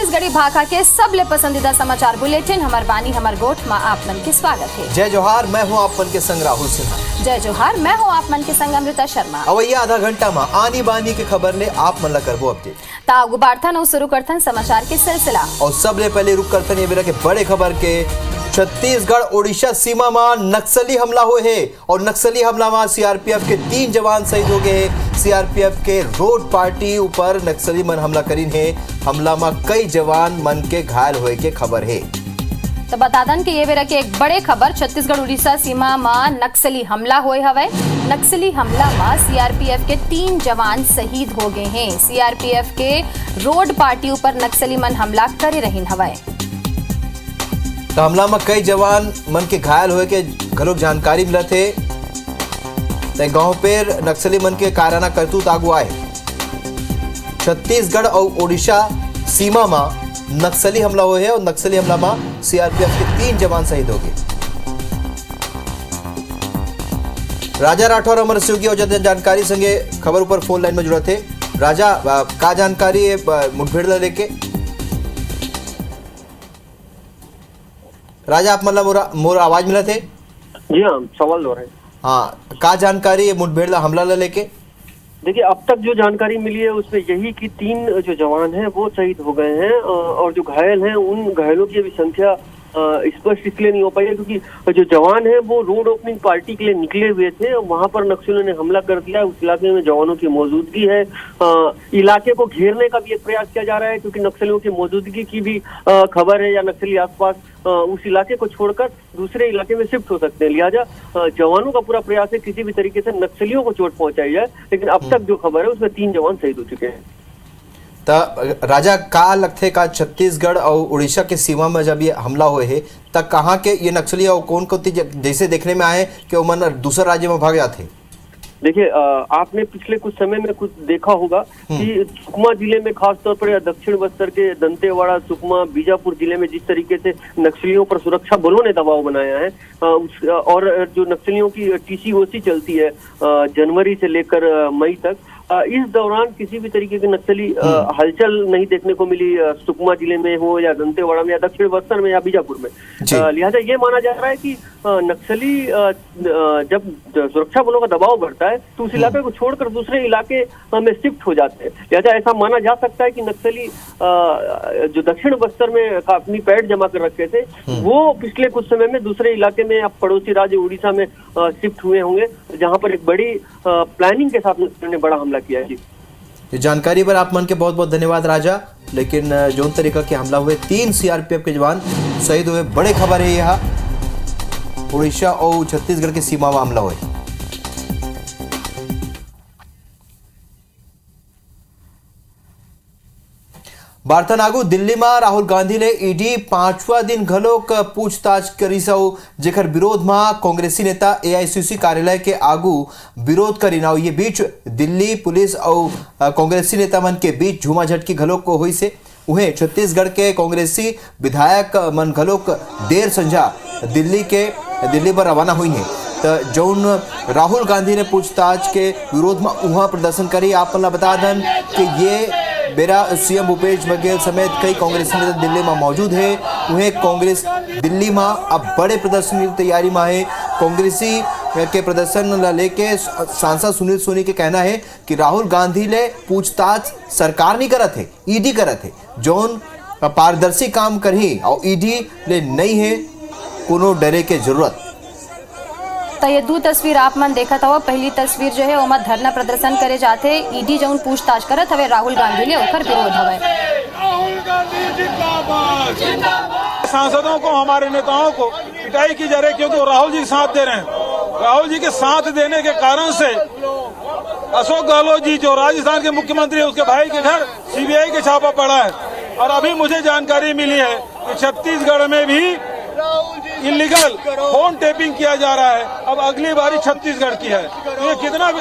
छत्तीसगढ़ी भाषा के सबले पसंदीदा समाचार बुलेटिन हमर बानी हमर गोठ में आप मन के स्वागत है। जय जोहार, मैं हूँ आप मन के संग राहुल सिन्हा। जय जोहार, मैं हूँ आप मन के संग अमृता शर्मा। अवैया आधा घंटा में आनी बानी के खबर ले आप मन ला करबो अपडेट। तागु बार्थन और शुरू करथन समाचार के सिलसिला और सबले पहले रुक करथन ये बेरा के बड़े खबर के। छत्तीसगढ़ ओडिशा सीमा में नक्सली हमला हुए है और नक्सली हमला में सीआरपीएफ के 3 जवान शहीद हो गए हैं। सीआरपीएफ के रोड पार्टी ऊपर नक्सली मन हमला करीन है। हमला में कई जवान मन के घायल हुए के खबर है। तो बता दन कि ये बेरा के एक बड़े खबर छत्तीसगढ़ उड़ीसा सीमा में नक्सली हमला हुए हवे। नक्सली हमला में सीआरपीएफ के 3 जवान शहीद हो गए हैं। सीआरपीएफ के रोड पार्टी ऊपर नक्सली मन हमला करे रहीन हवे। तो हमला में कई जवान मन के घायल हुए के घरों जानकारी मिला थे। गांव पर नक्सली मन के काराना करतूत आगू आए। छत्तीसगढ़ और ओडिशा सीमा में नक्सली हमला हुए है और नक्सली हमला में सीआरपीएफ के 3 जवान शहीद हो गए। राजा राठौर अमर सिंह की जानकारी संगे खबर ऊपर फोन लाइन में जुड़े थे। राजा, का जानकारी है मुठभेड़ लेके? राजा, आप मतलब मोर आवाज मिला थे? जी हाँ, सवाल हो रहे हैं। हाँ, का जानकारी है मुठभेड़ हमला लेके? देखिए, अब तक जो जानकारी मिली है उसमें यही कि 3 जो जवान हैं वो शहीद हो गए हैं और जो घायल हैं उन घायलों की अभी संख्या स्पष्ट इसलिए नहीं हो पाई है क्योंकि जो जवान हैं वो रोड ओपनिंग पार्टी के लिए निकले हुए थे और वहां पर नक्सलियों ने हमला कर दिया। उस इलाके में जवानों की मौजूदगी है। इलाके को घेरने का भी एक प्रयास किया जा रहा है क्योंकि नक्सलियों की मौजूदगी की भी खबर है या नक्सली आसपास उस इलाके को छोड़कर दूसरे इलाके में शिफ्ट हो सकते हैं। लिहाजा जवानों का पूरा प्रयास है किसी भी तरीके से नक्सलियों को चोट पहुंचाई जाए, लेकिन अब तक जो खबर है उसमें 3 जवान शहीद हो चुके हैं। राजा, का लगते का छत्तीसगढ़ और उड़ीसा के सीमा में जब ये हमला हुए है तब कहाँ के ये नक्सली और कौन कौन जैसे देखने में आए कि वो मन दूसरे राज्य में भाग जाते? देखिए, आपने पिछले कुछ समय में कुछ देखा होगा कि सुकमा जिले में खासतौर पर या दक्षिण बस्तर के दंतेवाड़ा, सुकमा, बीजापुर जिले में जिस तरीके से नक्सलियों पर सुरक्षा बलों ने दबाव बनाया है और जो नक्सलियों की टीसीओसी चलती है जनवरी से लेकर मई तक, इस दौरान किसी भी तरीके की नक्सली हलचल नहीं देखने को मिली, सुकमा जिले में हो या दंतेवाड़ा में या दक्षिण बस्तर में या बीजापुर में। लिहाजा ये माना जा रहा है कि नक्सली जब सुरक्षा बलों का दबाव बढ़ता है तो उस इलाके को छोड़कर दूसरे इलाके में शिफ्ट हो जाते हैं। लिहाजा ऐसा माना जा सकता है कि नक्सली जो दक्षिण बस्तर में अपनी पैठ जमा कर रखे थे वो पिछले कुछ समय में दूसरे इलाके में अब पड़ोसी राज्य उड़ीसा में शिफ्ट हुए होंगे, जहां पर एक बड़ी प्लानिंग के साथ उन्होंने बड़ा हमला किया है। जी, ये जानकारी पर आप मन के बहुत बहुत धन्यवाद राजा। लेकिन जो तरीका के हमला हुए 3 सीआरपीएफ के जवान शहीद हुए, बड़े खबर है। यहाँ उड़ीसा और छत्तीसगढ़ की सीमा में हमला हुए। बार्थन आगू दिल्ली में राहुल गांधी ने ईडी 5वां दिन घलोक पूछताछ करी सौ, जेकर विरोध में कांग्रेसी नेता एआईसीसी कार्यालय के आगू विरोध करी ना। ये बीच दिल्ली पुलिस और कांग्रेसी नेता मन के बीच झूमाझटकी घलोक को हुई से। उन्हें छत्तीसगढ़ के कांग्रेसी विधायक मन घलोक देर संझा दिल्ली पर रवाना हुई है। तो जौन राहुल गांधी ने पूछताछ के विरोध में वहां प्रदर्शन करी। आप बता दें कि ये बेरा सीएम भूपेश बघेल समेत कई कांग्रेसी नेता दिल्ली में मौजूद है। उन्हें कांग्रेस दिल्ली में अब बड़े प्रदर्शन की तैयारी में है। कांग्रेसी के प्रदर्शन लेके सांसद सुनील सोनी के कहना है कि राहुल गांधी ने पूछताछ सरकार नहीं करत है, ईडी करत है। जौन पारदर्शी काम करही और ईडी ले नहीं है कोनो डरे के जरूरत। तो ये 2 तस्वीर आप मन देखत हो। पहली तस्वीर जो है ओमा धरना प्रदर्शन करे जाते ईडी जौन पूछताछ करत हवे राहुल गांधी ले ओकर विरोध हवे। सांसदों को, हमारे नेताओं को पिटाई की जा रही है क्योंकि वो राहुल जी साथ दे रहे हैं। राहुल जी के साथ देने के कारण से अशोक गहलोत जी जो राजस्थान के मुख्यमंत्री है उसके भाई के घर सीबीआई के छापा पड़ा है। और अभी मुझे जानकारी मिली है कि छत्तीसगढ़ में भी इलीगल फोन टेपिंग किया जा रहा है। अब अगली बारी छत्तीसगढ़ की है। तो ये कितना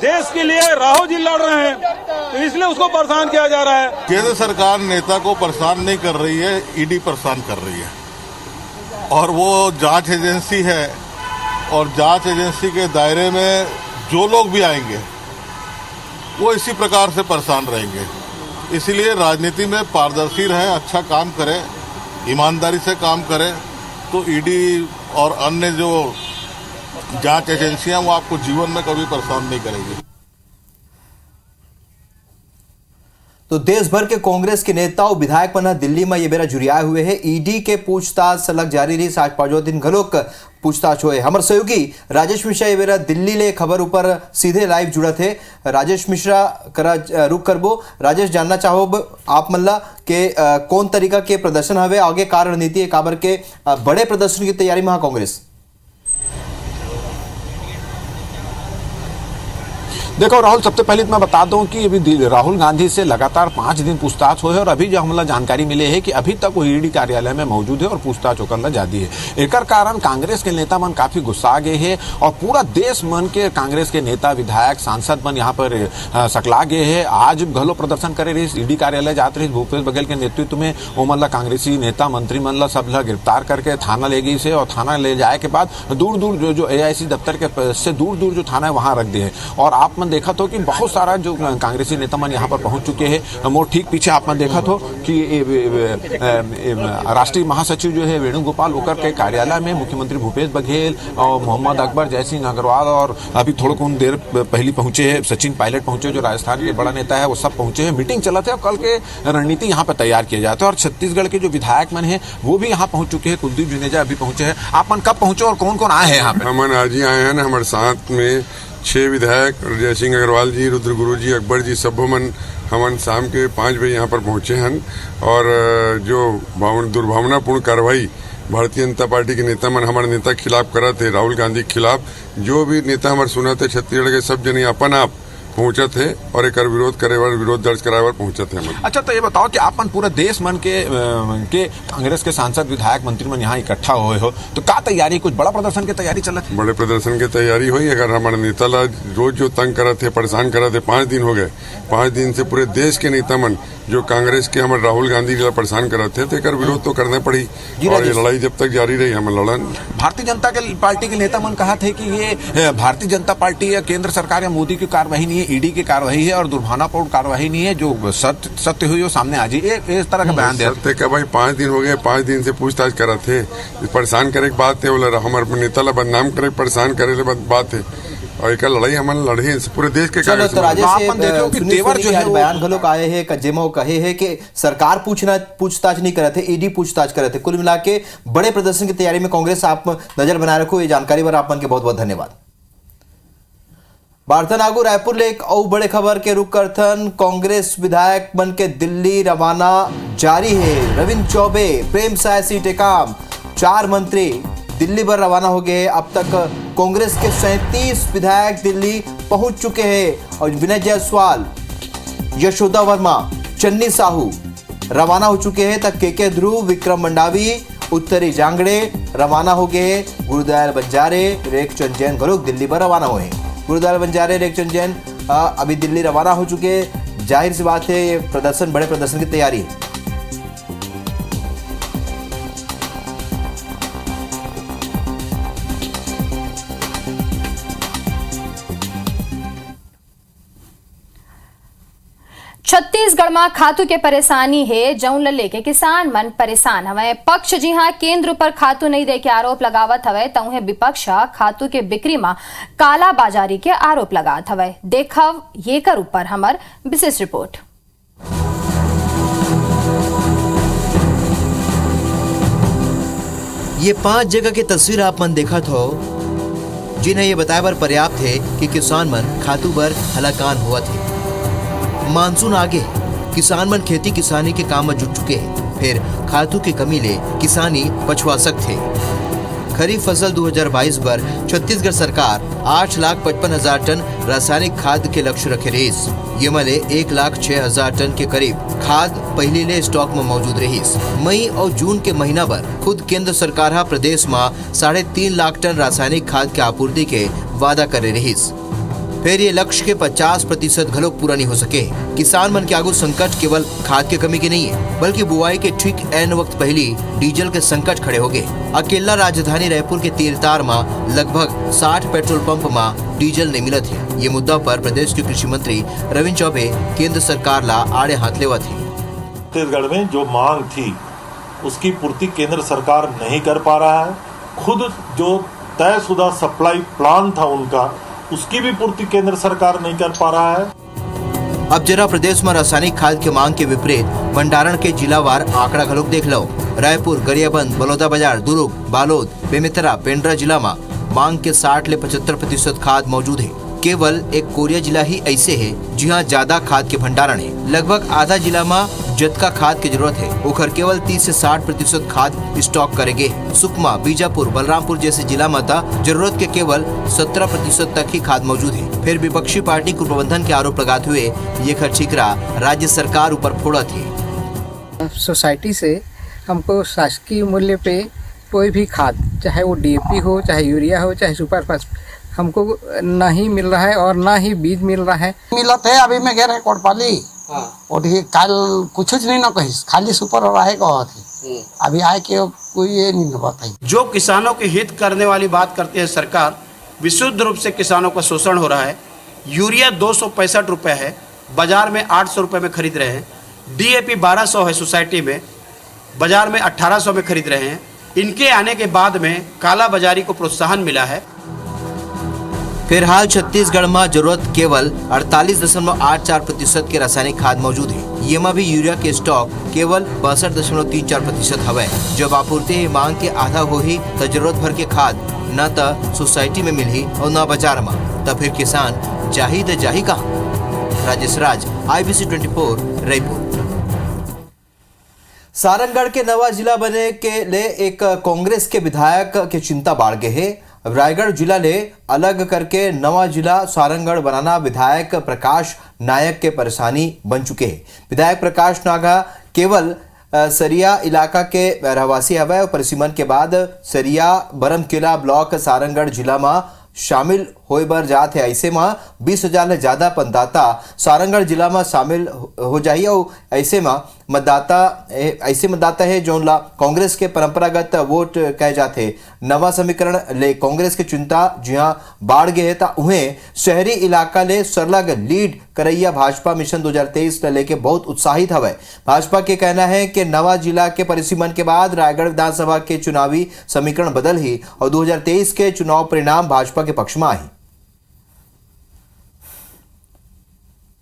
देश के लिए राहुल जी लड़ रहे हैं, तो इसलिए उसको परेशान किया जा रहा है। केंद्र सरकार नेता को परेशान नहीं कर रही है, ईडी परेशान कर रही है। और वो जांच एजेंसी है और जांच एजेंसी के दायरे में जो लोग भी आएंगे वो इसी प्रकार से परेशान रहेंगे। इसलिए राजनीति में पारदर्शी रहे, अच्छा काम करे, ईमानदारी से काम करे, तो ईडी और अन्य जो जांच एजेंसियां वो आपको जीवन में कभी परेशान नहीं करेगी। तो देश भर के कांग्रेस के नेताओं विधायक मना दिल्ली में ये बेरा जुरियाए हुए हैं। ईडी के पूछताछ सलग जारी रही, 5 दिन घलोक पूछताछ हुए। हमारे सहयोगी राजेश मिश्रा ये बेरा दिल्ली ले खबर ऊपर सीधे लाइव जुड़ा थे। राजेश मिश्रा करा रुक करबो। राजेश, जानना चाहो आप मल्ला के कौन तरीका के प्रदर्शन हवे, आगे का रणनीति है, काबर के बड़े प्रदर्शन की तैयारी में कांग्रेस? देखो राहुल, सबसे पहले तो मैं बता दूं कि अभी राहुल गांधी से लगातार 5 दिन पूछताछ हुए और अभी जो हमला जानकारी मिले है कि अभी तक वो ईडी कार्यालय में मौजूद है और पूछताछ होकर जाती है। एक कारण कांग्रेस के नेता मन काफी गुस्सा गए हैं और पूरा देश मन के कांग्रेस के नेता विधायक सांसद मन यहाँ पर सकला गए हैं। आज घलो प्रदर्शन करे रही, ईडी कार्यालय जाते रही, भूपेश बघेल के नेतृत्व में वो मतलब कांग्रेसी नेता मंत्री मन सब गिरफ्तार करके थाना ले गई से और थाना ले जाए के बाद दूर दूर जो AIC दफ्तर के से दूर दूर जो थाना है वहां रख दिए। और आप मन देखा तो कि बहुत सारा जो कांग्रेसी नेता मन यहाँ पर पहुंच चुके हैं। मोर ठीक पीछे आप मन देखा तो कि राष्ट्रीय महासचिव जो है वेणुगोपाल ओकर के कार्यालय में मुख्यमंत्री भूपेश बघेल और मोहम्मद अकबर, जयसिंह अग्रवाल और अभी थोड़ा कुछ देर पहले पहुंचे हैं सचिन पायलट पहुंचे, जो राजस्थान के बड़ा नेता है, वो सब पहुंचे हैं। मीटिंग चला था और कल के रणनीति यहाँ पर तैयार किया जाता है। और छत्तीसगढ़ के जो विधायक मन है वो भी यहाँ पहुंच चुके हैं। कुलदीप जुनेजा अभी पहुंचे हैं। आप मन कब पहुंचे और कौन कौन आए हैं यहाँ पे? हम आज ही आए हैं ना, हमारे साथ में 6 विधायक, जयसिंह अग्रवाल जी, रुद्र गुरु जी, अकबर जी, सब हमन शाम के 5 बजे यहाँ पर पहुंचे हैं। और जो दुर्भावनापूर्ण कार्रवाई भारतीय जनता पार्टी के नेता मन हमारे नेता के खिलाफ करा थे, राहुल गांधी के खिलाफ, जो भी नेता हमारे सुना थे छत्तीसगढ़ के सब जने अपन आप पहुंचा थे और एक विरोध करे वर विरोध दर्ज कराए वर पहुंचा थे हम। अच्छा, तो ये बताओ कि आप पूरा देश मन के कांग्रेस के सांसद विधायक मंत्री मन यहाँ इकट्ठा हुए हो, तो का तैयारी, कुछ बड़ा प्रदर्शन की तैयारी चलत है? बड़े प्रदर्शन की तैयारी हुई। अगर हमारे नेता ला रोज जो तंग करा थे, परेशान करा थे, 5 दिन हो गए, 5 दिन से पूरे देश के नेता मन जो कांग्रेस के हमारे राहुल गांधी जी परेशान करा थे, तो एक विरोध तो करना पड़ी और ये लड़ाई जब तक जारी रही हम लड़न। भारतीय जनता पार्टी के नेता मन कहा थे कि ये भारतीय जनता पार्टी या केंद्र सरकार या मोदी की कार्रवाई नहीं है, ईडी की कार्रवाई है और दुर्भावनापूर्ण कार्रवाई नहीं है, जो सत्य हुई वो सामने आ जाए, इस तरह का बयान दिया। सत्य का भाई 5 दिन हो गए, 5 दिन से पूछताछ करा थे, परेशान करे की बात है, बोला हमारे नेता ला बदनाम करे, परेशान करे बात है और एक लड़ाई हमारे लड़े पूरे देश के। चलो तो राजेश बयान घलोक आए हैं, कजेमो कहे हैं कि सरकार पूछताछ नहीं करे थे, ईडी पूछताछ करे थे। कुल मिला के बड़े प्रदर्शन की तैयारी में कांग्रेस आप नजर बनाए रखो। ये जानकारी पर आप मन के बहुत बहुत धन्यवाद। बार्थन आगू रायपुर ले एक और बड़े खबर के रुख करथन। कांग्रेस विधायक बन के दिल्ली रवाना जारी है। रविंद्र चौबे, प्रेम साय सी टेकाम, 4 मंत्री दिल्ली पर रवाना हो गए। अब तक कांग्रेस के 37 विधायक दिल्ली पहुंच चुके हैं और विनय जायसवाल, यशोदा वर्मा, चन्नी साहू रवाना हो चुके हैं। तक के ध्रुव, विक्रम मंडावी, उत्तरी जांगड़े रवाना हो गए। गुरुदयाल बंजारे, रेखचंद जैन घलोक दिल्ली पर रवाना हुए। गुरुदयाल बंजारे, रेखचंद जैन अभी दिल्ली रवाना हो चुके हैं। जाहिर सी बात है ये प्रदर्शन, बड़े प्रदर्शन की तैयारी है। छत्तीसगढ़ में खातू के परेशानी है, जौन ल लेके किसान मन परेशान हवे। पक्ष जी हाँ केंद्र पर खातू नहीं दे के आरोप लगावत हवे, तउहे विपक्ष खातू के बिक्री में काला बाजारी के आरोप लगात हवे। देखव ये कर ऊपर हमर विशेष रिपोर्ट। ये 5 जगह की तस्वीर आप मन देखा हो, जिन्हें ये बताया बर पर्याप्त है कि किसान मन खातू बर हलाकान हुआ थे। मानसून आगे, किसान मन खेती किसानी के काम में जुट चुके हैं। फिर खातू की कमी ले किसानी पछुआ सकते। खरीफ फसल 2022 पर छत्तीसगढ़ सरकार 8,55,000 टन रासायनिक खाद के लक्ष्य रखे रहीस। ये मले 1,06,000 टन के करीब खाद पहले ले स्टॉक में मौजूद रहीस। मई और जून के महीना पर खुद केंद्र सरकार प्रदेश में 3.5 लाख टन रासायनिक खाद के आपूर्ति के वादा करे रहीस। फिर ये लक्ष्य के 50% घलोक पूरा नहीं हो सके। किसान मन के आगू संकट केवल खाद के कमी के नहीं है, बल्कि बुआई के ठीक एन वक्त पहली डीजल के संकट खड़े हो गए। अकेला राजधानी रायपुर के तेलतार में लगभग 60 पेट्रोल पंप में डीजल नहीं मिलत है। ये मुद्दा पर प्रदेश के कृषि मंत्री रविंद्र चौबे केंद्र सरकार ला आड़े हाथ लेवत है। छत्तीसगढ़ में जो मांग थी उसकी पूर्ति केंद्र सरकार नहीं कर पा रहा है। खुद जो तयशुदा सप्लाई प्लान था उनका, उसकी भी पूर्ति केंद्र सरकार नहीं कर पा रहा है। अब जरा प्रदेश में रासायनिक खाद के मांग के विपरीत भंडारण के जिलावार आंकड़ा घलोक देख लो। रायपुर, गरियाबंद, बलौदाबाजार, दुर्ग, बालोद, बेमेतरा, पेंड्रा जिला में मांग के 60 ले 75% खाद मौजूद है। केवल एक कोरिया जिला ही ऐसे है जहाँ ज्यादा खाद के भंडारण है। लगभग आधा जिला में जतका खाद की जरूरत है उखर केवल 30 से 60% खाद स्टॉक करेंगे। सुकमा, बीजापुर, बलरामपुर जैसे जिला में जरूरत के केवल 17% तक ही खाद मौजूद है। फिर विपक्षी पार्टी कुप्रबंधन के आरोप लगाते हुए ये खर्चीकरा राज्य सरकार ऊपर फोड़ा थी। सोसाइटी से हमको शासकीय मूल्य पे कोई भी खाद, चाहे वो DAP हो, चाहे यूरिया हो, चाहे सुपर फास्फेट, हमको नहीं मिल रहा है और ना ही बीज मिल रहा है। मिलत है अभी मैं कह रहे कोटपाली और ये कल कुछ नहीं ना कही, खाली सुपर और आए कहते अभी आए के कोई ये नहीं बताई। जो किसानों के हित करने वाली बात करते हैं सरकार, विशुद्ध रूप से किसानों का शोषण हो रहा है। यूरिया 265 रुपये है, बाजार में 800 रुपये में खरीद रहे हैं। DAP 1200 है सोसाइटी में, बाजार में 1800 में खरीद रहे हैं। इनके आने के बाद में काला बाजारी को प्रोत्साहन मिला है। फिलहाल छत्तीसगढ़ में जरूरत केवल 48.84% के रासायनिक खाद मौजूद है। ये में भी यूरिया के स्टॉक केवल 62.34% हवे। जब आपूर्ति मांग के आधा हो ही तो जरूरत भर के खाद न तो सोसाइटी में मिली और न बाजार में, तब फिर किसान जाही तो जाही कहाँ। राजेश राज, IBC 24, रायपुर। सारंगढ़ के नवा जिला बने के लिए एक कांग्रेस के विधायक की चिंता बढ़ गई है। रायगढ़ जिला ले अलग करके नवा जिला सारंगढ़ बनाना विधायक प्रकाश नायक के परेशानी बन चुके हैं। विधायक प्रकाश नागा केवल सरिया इलाका के रहवासी हवे और परिसीमन के बाद सरिया बरमकेला ब्लॉक सारंगढ़ जिला में शामिल होए बर जात है। ऐसे में 20,000 ले ज्यादा मतदाता सारंगढ़ जिला में शामिल हो जाइए और ऐसे मतदाता है जो ला कांग्रेस के परंपरागत वोट कहे जाते। नवा समीकरण ले कांग्रेस की चिंता जहाँ बाढ़ गए है उन्हें शहरी इलाका ले सरलग लीड करैया भाजपा मिशन 2023 लेके बहुत उत्साहित हवे। भाजपा के कहना है कि नवा जिला के परिसीमन के बाद रायगढ़ विधानसभा के चुनावी समीकरण बदल ही और 2023 के चुनाव परिणाम भाजपा के पक्ष में आई।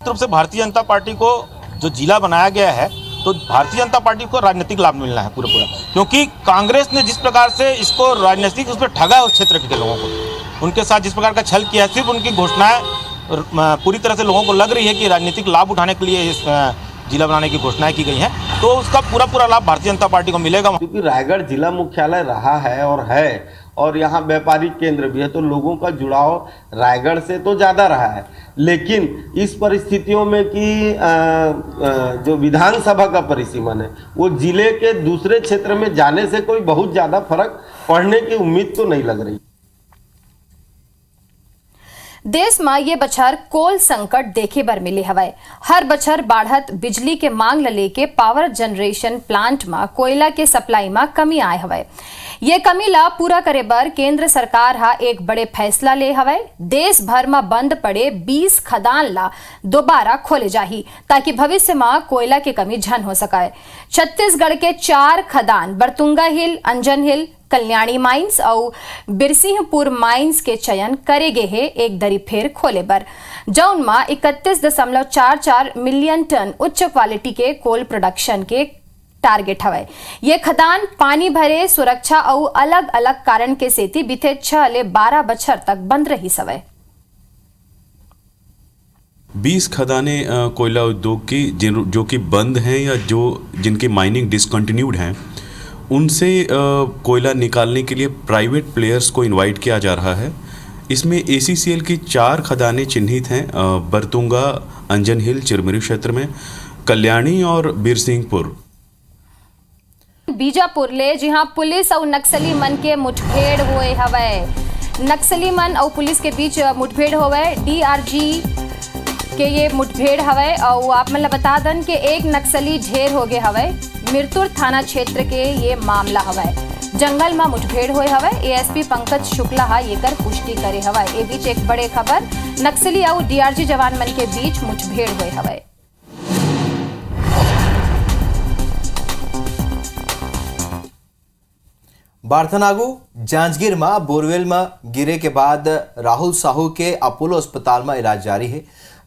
रूप से भारतीय जनता पार्टी को जो जिला बनाया गया है तो भारतीय जनता पार्टी को राजनीतिक लाभ मिलना है पूरा, क्योंकि कांग्रेस ने जिस प्रकार से इसको राजनीतिक उस पर ठगा उस क्षेत्र के लोगों को, उनके साथ जिस प्रकार का छल किया, सिर्फ उनकी घोषणाएं पूरी तरह से लोगों को लग रही है कि राजनीतिक लाभ उठाने के लिए इस जिला बनाने की घोषणाएं की गई हैं, तो उसका पूरा लाभ भारतीय जनता पार्टी को मिलेगा। क्योंकि रायगढ़ जिला मुख्यालय रहा है और यहाँ व्यापारिक केंद्र भी है, तो लोगों का जुड़ाव रायगढ़ से तो ज़्यादा रहा है। लेकिन इस परिस्थितियों में कि जो विधानसभा का परिसीमन है वो जिले के दूसरे क्षेत्र में जाने से कोई बहुत ज़्यादा फर्क पड़ने की उम्मीद तो नहीं लग रही। देश में ये बछर कोल संकट देखे बर मिले हवे। हर बछर बाढ़त बिजली के मांग ल लेके पावर जनरेशन प्लांट में कोयला के सप्लाई में कमी आए हवे। ये कमी ला पूरा करे बर केंद्र सरकार हा एक बड़े फैसला ले हवे। देश भर में बंद पड़े 20 खदान ला दोबारा खोले जाही ताकि भविष्य में कोयला की कमी झन हो सके। छत्तीसगढ़ के 4 खदान बरतुंगा हिल, अंजन हिल, कल्याणी माइंस और बिरसिंहपुर माइंस के चयन करे गए है एक दरी फेर खोले बर, जौन में 31.44 मिलियन टन उच्च क्वालिटी के कोल प्रोडक्शन के टारगेट हवे। ये खदान पानी भरे, सुरक्षा और अलग अलग कारण के सेती बीते 6 ले 12 बछर तक बंद रही सवे। 20 खदानें कोयला उद्योग की जो कि बंद हैं या जिनकी माइनिंग डिसकंटिन्यूड हैं, उनसे कोयला निकालने के लिए प्राइवेट प्लेयर्स को इनवाइट किया जा रहा है। इसमें ACCL की 4 खदानें चिन्हित हैं, बरतुंगा, अंजन हिल, चिरमिरी क्षेत्र में, कल्याणी और बिरसिंहपुर। बीजापुर ले जहां पुलिस और नक्सली मन के मुठभेड़ हुए हवे। नक्सली मन और पुलिस के बीच मुठभेड़ होवे। डीआरजी के ये मुठभेड़ हवे और आप मतलब बता दन के एक नक्सली ढेर हो गए हवे। मिरतुर थाना क्षेत्र के ये मामला हवे। जंगल में मुठभेड़ हुए हवे। एएसपी पंकज शुक्ला हा येकर पुष्टि करे हवे। ए बीच एक बड़े खबर, नक्सली और डीआरजी जवान मन के बीच मुठभेड़ हुए हवे। बार्थनागु जांजगीर में बोरवेल में गिरे के बाद राहुल साहू के अपोलो अस्पताल में इलाज जारी है,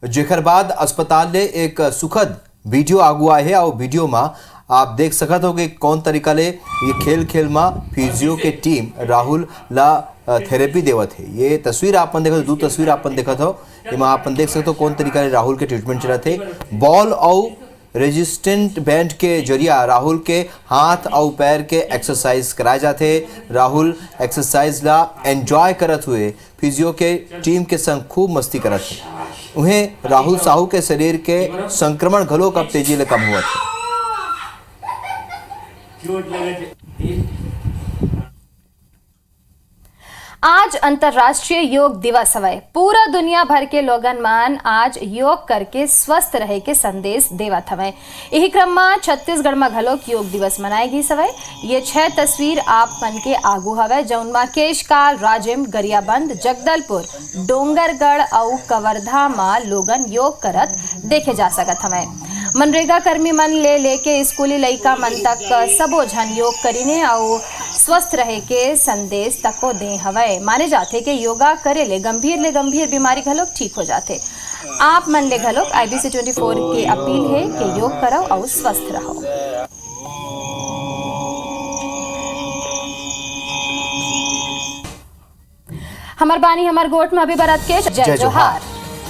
जेकर बाद अस्पताल ने एक सुखद वीडियो आगू आए है और वीडियो में आप देख सकत हो कि कौन तरीका ले ये खेल में फिजियो के टीम राहुल ला थेरेपी देवत है। ये तस्वीर आप देखो, दो तस्वीर आप देखत हो, इमा आप देख सकते हो कौन तरीका ले राहुल के ट्रीटमेंट चलत है। बॉल और रेजिस्टेंट बैंड के जरिया राहुल के हाथ और पैर के एक्सरसाइज कराए जाते। राहुल एक्सरसाइज ला एंजॉय करत हुए फिजियो के टीम के संग खूब मस्ती करत है। उन्हें राहुल साहू के शरीर के संक्रमण घलो कब तेजी ले कम हुआ था। आज अंतर्राष्ट्रीय योग दिवस हवे। पूरा दुनिया भर के लोगन मन आज योग करके स्वस्थ रहे के संदेश देवत हवे। यही क्रम में छत्तीसगढ़ में घलोक योग दिवस मनाए गई हवे। ये 6 तस्वीर आप मन के आगू हवे, जौन में केशकाल, राजिम, गरियाबंद, जगदलपुर, डोंगरगढ़ और कवर्धा में लोगन योग करत देखे जा सकत हवे। मनरेगा कर्मी मन लेके स्कूली लइका मन तक सबो झन योग करीने और स्वस्थ रहे के संदेश तको दे हवे। माने जाते कि योगा करे ले गंभीर बीमारी घलोक ठीक हो जाते। आप मन ले घलोक IBC 24 की अपील है कि योग करो और स्वस्थ रहो। हमार बानी हमार गोट में अभी बरत के जय जोहार।